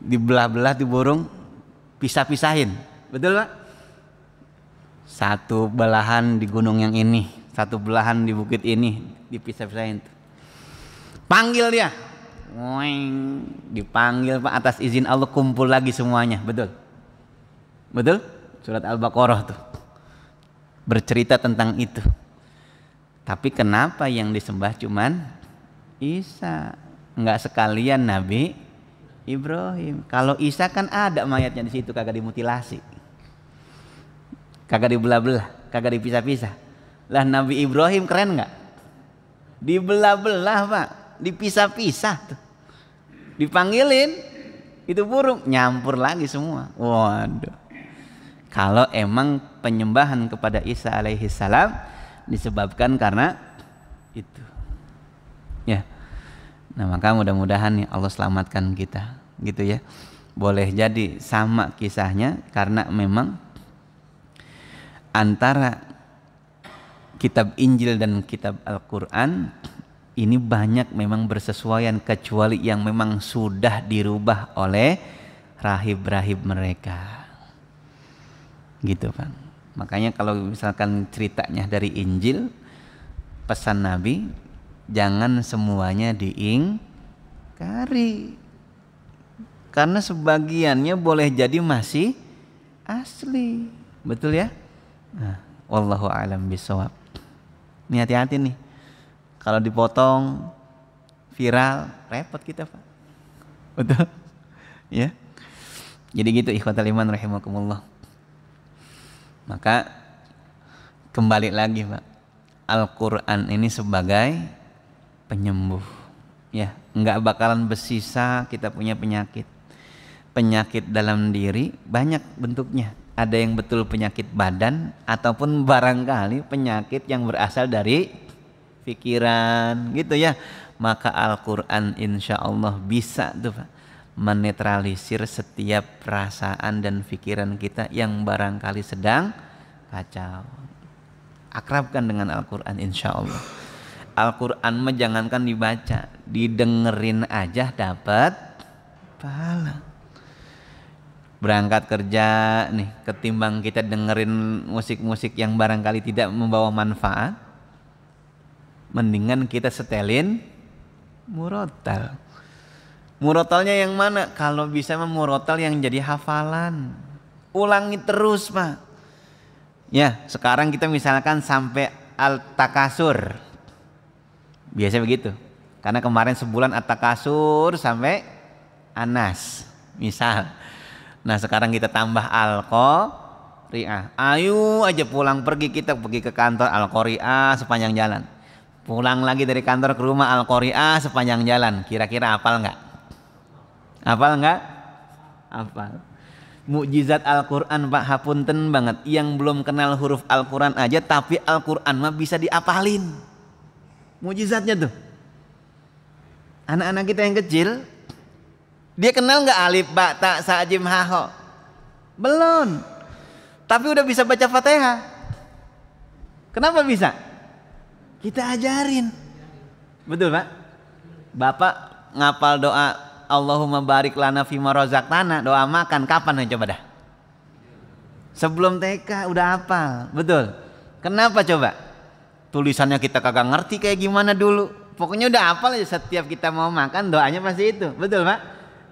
dibelah-belah di burung, pisah-pisahin, betul Pak? Satu belahan di gunung yang ini, satu belahan di bukit ini, dipisah-pisahin. Panggil dia, dipanggil Pak, atas izin Allah kumpul lagi semuanya, betul? Betul? Surat Al-Baqarah tuh bercerita tentang itu. Tapi kenapa yang disembah cuman Isa, enggak sekalian Nabi Ibrahim? Kalau Isa kan ada mayatnya di situ, kagak dimutilasi, kagak dibelah-belah, kagak dipisah-pisah. Lah Nabi Ibrahim keren nggak? Dibelah-belah Pak, dipisah-pisah tuh, dipanggilin itu burung, nyampur lagi semua. Waduh. Kalau emang penyembahan kepada Isa alaihi salam disebabkan karena itu, ya. Nah maka mudah-mudahan nih Allah selamatkan kita, gitu ya. Boleh jadi sama kisahnya karena memang antara kitab Injil dan kitab Al-Quran ini banyak memang bersesuaian, kecuali yang memang sudah dirubah oleh rahib-rahib mereka, gitu Pak. Makanya kalau misalkan ceritanya dari Injil, pesan Nabi jangan semuanya diingkari, karena sebagiannya boleh jadi masih asli, betul ya? Nah, wallahu a'lam bishawab. Ini hati-hati nih, kalau dipotong viral repot kita Pak, betul ya? Jadi gitu ikhwatal iman rahimakumullah. Maka kembali lagi Pak, Al-Quran ini sebagai penyembuh, ya, nggak bakalan bersisa kita punya penyakit. Penyakit dalam diri banyak bentuknya. Ada yang betul penyakit badan, ataupun barangkali penyakit yang berasal dari pikiran, gitu ya. Maka Al-Quran insya Allah bisa tuh Pak menetralisir setiap perasaan dan pikiran kita yang barangkali sedang kacau. Akrabkan dengan Al-Quran insya Allah. Al-Quran mah jangankan dibaca, didengerin aja dapat pahala. Berangkat kerja nih, ketimbang kita dengerin musik-musik yang barangkali tidak membawa manfaat, mendingan kita setelin murotal. Murotalnya yang mana? Kalau bisa mah murotal yang jadi hafalan, ulangi terus Pak. Ya, sekarang kita misalkan sampai Al-Takasur, biasa begitu. Karena kemarin sebulan At-Takasur sampai Anas, misal. Nah sekarang kita tambah Al-Qari'ah. Ayo aja pulang pergi kita pergi ke kantor Al-Qari'ah sepanjang jalan. Pulang lagi dari kantor ke rumah Al-Qari'ah sepanjang jalan. Kira-kira hafal nggak? Hafal nggak? Hafal. Mukjizat Al-Quran Pak, hapunten banget. Yang belum kenal huruf Al-Quran aja tapi Al-Quran mah bisa diapalin. Mukjizatnya tuh. Anak-anak kita yang kecil, dia kenal nggak alif, ba, ta, sa, jim, ha, ho? Belum. Tapi udah bisa baca Fatihah. Kenapa bisa? Kita ajarin. Betul Pak? Bapak ngapal doa Allahumma barik lana fima razaqtana, doa makan kapan nih coba dah? Sebelum TK udah hafal, betul. Kenapa coba? Tulisannya kita kagak ngerti kayak gimana dulu. Pokoknya udah hafal aja, setiap kita mau makan doanya pasti itu, betul Pak?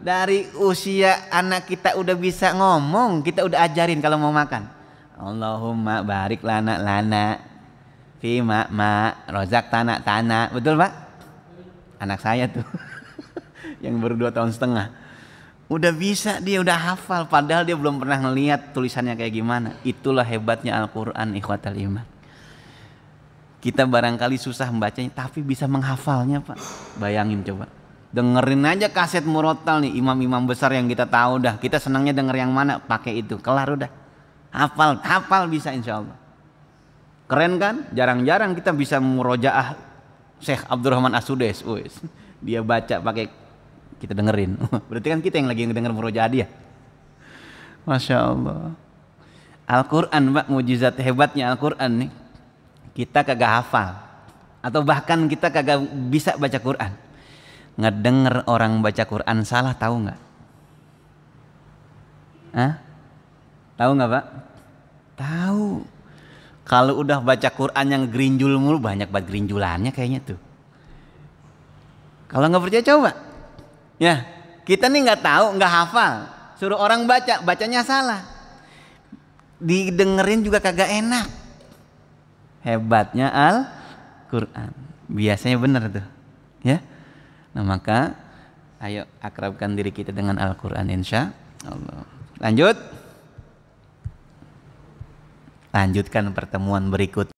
Dari usia anak kita udah bisa ngomong, kita udah ajarin kalau mau makan. Allahumma barik lana fima razaqtana tanah, betul Pak? Anak saya tuh. Yang baru 2 tahun setengah udah bisa, dia udah hafal padahal dia belum pernah ngelihat tulisannya kayak gimana. Itulah hebatnya Al-Quran ikhwatal iman. Kita barangkali susah membacanya tapi bisa menghafalnya Pak. Bayangin coba, dengerin aja kaset murotal nih imam-imam besar yang kita tahu dah, kita senangnya denger yang mana pakai itu, kelar udah hafal bisa insya Allah. Keren kan? Jarang-jarang kita bisa murojaah Syekh Abdurrahman As-Sudais, dia baca pakai kita dengerin. Berarti kan kita yang lagi ngedenger murojaah dia. Masya Allah. Al-Quran Pak, mujizat hebatnya Al-Quran nih, kita kagak hafal atau bahkan kita kagak bisa baca Quran, ngedenger orang baca Quran salah, tahu nggak? Tahu nggak Pak? Tahu. Kalau udah baca Quran yang gerinjul mulu, banyak banget gerinjulannya kayaknya tuh. Kalau nggak percaya coba. Ya, kita nih nggak tahu, nggak hafal, suruh orang baca, bacanya salah, didengerin juga kagak enak. Hebatnya Al-Quran, biasanya benar tuh, ya. Nah maka, ayo akrabkan diri kita dengan Al-Quran insya Allah. Lanjutkan pertemuan berikut.